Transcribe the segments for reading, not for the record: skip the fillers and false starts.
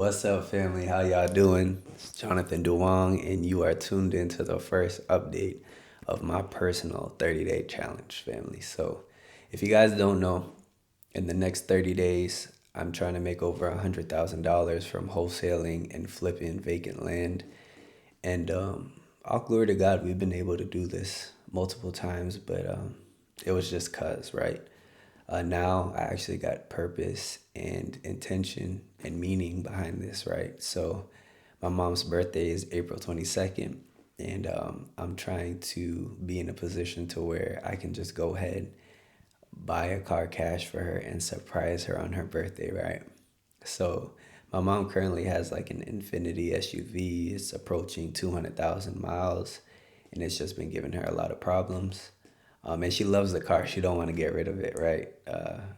What's up, family? How y'all doing? It's Jonathan Duong, and you are tuned into the first update of my personal 30-day challenge, family. So, if you guys don't know, in the next 30 days, I'm trying to make over $100,000 from wholesaling and flipping vacant land. And all glory to God, we've been able to do this multiple times, but it was just cuz, right? Now I actually got purpose and intention and meaning behind this, right? So my mom's birthday is April 22nd, and I'm trying to be in a position to where I can just go ahead, buy a car cash for her, and surprise her on her birthday, right? So my mom currently has like an Infinity SUV. It's approaching 200,000 miles, and it's just been giving her a lot of problems. And she loves the car. She don't want to get rid of it, right?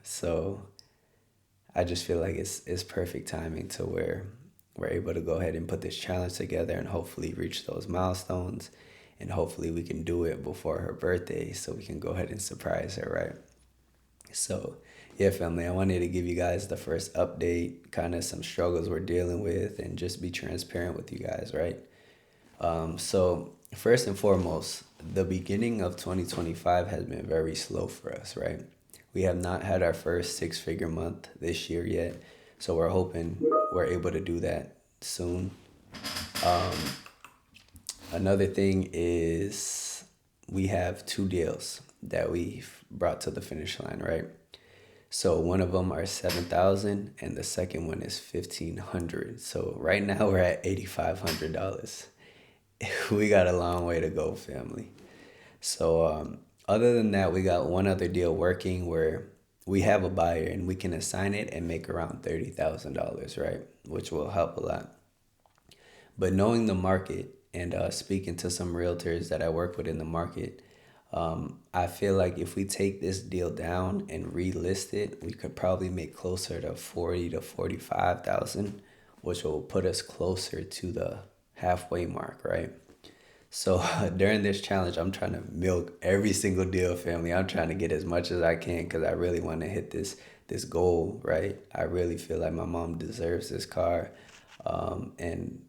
So I just feel like it's perfect timing to where we're able to go ahead and put this challenge together and hopefully reach those milestones. And hopefully we can do it before her birthday so we can go ahead and surprise her, right? So, yeah, family, I wanted to give you guys the first update, kind of some struggles we're dealing with, and just be transparent with you guys, right? So, first and foremost, the beginning of 2025 has been very slow for us, right? We have not had our first six-figure month this year yet, so we're hoping we're able to do that soon. Another thing is we have two deals that we've brought to the finish line, right? So one of them are 7,000 and the second one is 1,500. So right now we're at $8,500. We got a long way to go, family. So other than that, we got one other deal working where we have a buyer and we can assign it and make around $30,000, right? Which will help a lot. But knowing the market and speaking to some realtors that I work with in the market, I feel like if we take this deal down and relist it, we could probably make closer to 40 to 45,000, which will put us closer to the halfway mark, right? So during this challenge, I'm trying to milk every single deal, family. I'm trying to get as much as I can because I really want to hit this goal, right? I really feel like my mom deserves this car, and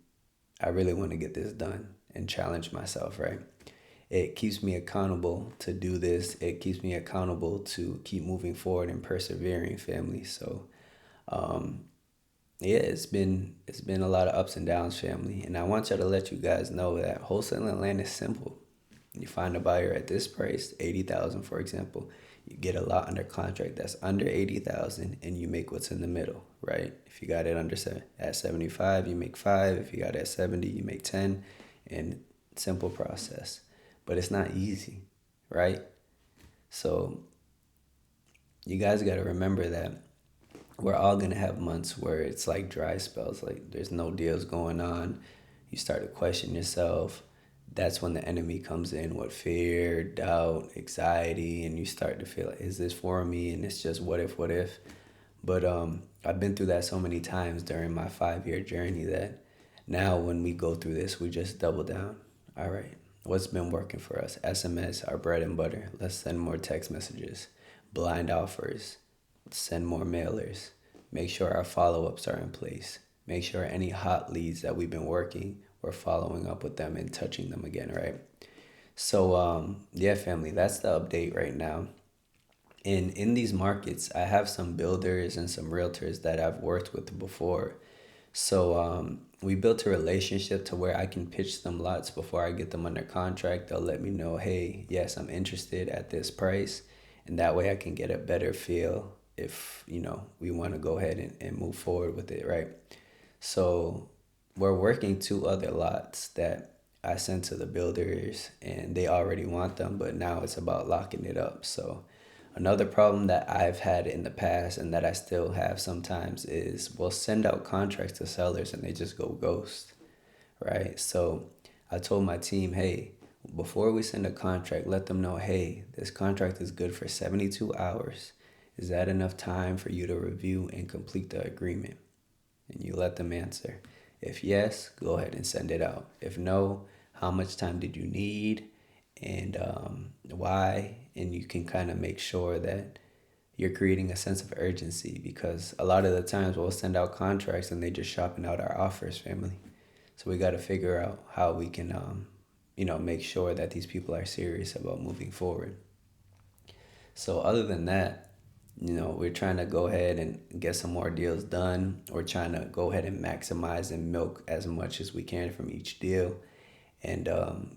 I really want to get this done and challenge myself, right? It keeps me accountable to do this. It keeps me accountable to keep moving forward and persevering, family. So yeah, it's been a lot of ups and downs, family. And I want y'all to let you guys know that wholesaling land is simple. You find a buyer at this price, 80,000, for example. You get a lot under contract that's under 80,000, and you make what's in the middle, right? If you got it at 75, you make five. If you got it at 70, you make 10, and simple process. But it's not easy, right? So you guys got to remember that we're all gonna have months where it's like dry spells, like there's no deals going on. You start to question yourself. That's when the enemy comes in with fear, doubt, anxiety, and you start to feel like, is this for me? And it's just what if, what if? But I've been through that so many times during my 5 year journey that now when we go through this, we just double down. All right, what's been working for us? SMS, our bread and butter. Let's send more text messages, blind offers, send more mailers, make sure our follow ups are in place, make sure any hot leads that we've been working, we're following up with them and touching them again, right? So, yeah, family, that's the update right now. And in these markets, I have some builders and some realtors that I've worked with before. So we built a relationship to where I can pitch them lots before I get them under contract. They'll let me know, hey, yes, I'm interested at this price. And that way I can get a better feel if, we want to go ahead and move forward with it, right? So we're working two other lots that I sent to the builders and they already want them, but now it's about locking it up. So another problem that I've had in the past and that I still have sometimes is we'll send out contracts to sellers and they just go ghost, right? So I told my team, hey, before we send a contract, let them know, hey, this contract is good for 72 hours. Is that enough time for you to review and complete the agreement? And you let them answer. If yes, go ahead and send it out. If no, how much time did you need and why? And you can kind of make sure that you're creating a sense of urgency, because a lot of the times we'll send out contracts and they just shopping out our offers, family. So we got to figure out how we can, make sure that these people are serious about moving forward. So other than that, we're trying to go ahead and get some more deals done. We're trying to go ahead and maximize and milk as much as we can from each deal, and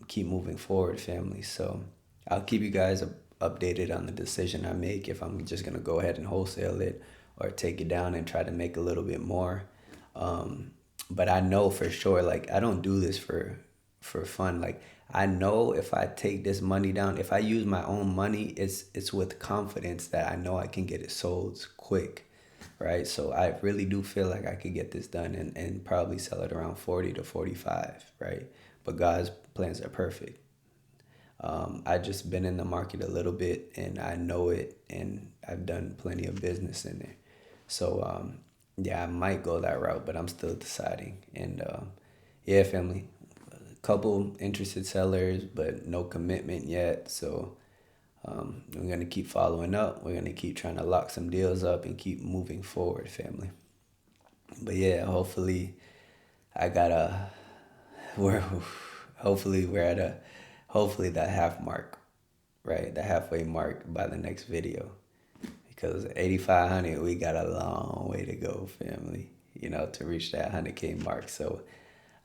keep moving forward, family. So I'll keep you guys updated on the decision I make, if I'm just going to go ahead and wholesale it or take it down and try to make a little bit more. But I know for sure, like, I don't do this for fun. Like, I know if I take this money down, if I use my own money, it's with confidence that I know I can get it sold quick, right? So I really do feel like I could get this done and probably sell it around 40 to 45, right? But God's plans are perfect. I just been in the market a little bit and I know it, and I've done plenty of business in there. So yeah, I might go that route, but I'm still deciding. And yeah, family, a couple interested sellers, but no commitment yet. So we're gonna keep following up. We're gonna keep trying to lock some deals up and keep moving forward, family. But yeah, I got a we're we're at a hopefully that half mark, right? The halfway mark by the next video. Because 8,500, we got a long way to go, family, to reach that 100K mark. So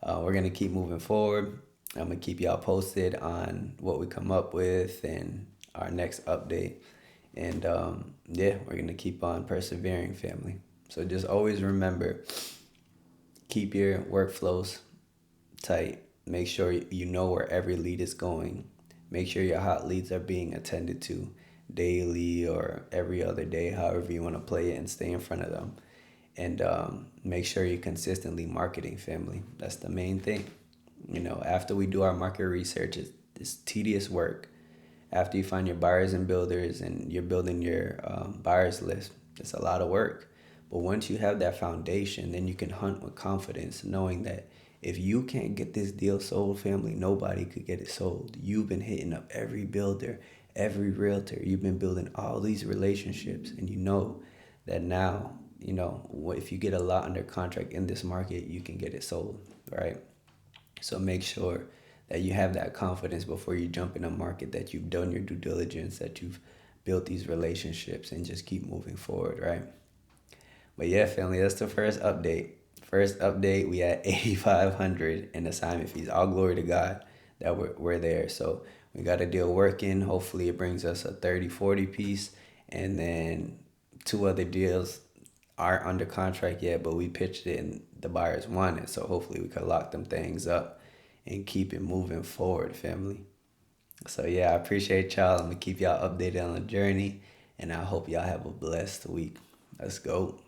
we're going to keep moving forward. I'm going to keep y'all posted on what we come up with and our next update. And yeah, we're going to keep on persevering, family. So just always remember, keep your workflows tight. Make sure you know where every lead is going. Make sure your hot leads are being attended to daily or every other day, however you want to play it, and stay in front of them. And make sure you're consistently marketing, family. That's the main thing. After we do our market research, it's tedious work. After you find your buyers and builders and you're building your buyers list, it's a lot of work. But once you have that foundation, then you can hunt with confidence, knowing that if you can't get this deal sold, family, nobody could get it sold. You've been hitting up every builder, every realtor. You've been building all these relationships, and you know that now, if you get a lot under contract in this market, you can get it sold, right? So make sure that you have that confidence before you jump in a market, that you've done your due diligence, that you've built these relationships, and just keep moving forward, right? But yeah, family, that's the first update. First update, we at 8,500 in assignment fees. All glory to God that we're there. So we got a deal working. Hopefully it brings us a 30-40 piece. And then two other deals aren't under contract yet, but we pitched it and the buyers want it. So hopefully we could lock them things up and keep it moving forward, family. So yeah, I appreciate y'all. I'm going to keep y'all updated on the journey. And I hope y'all have a blessed week. Let's go.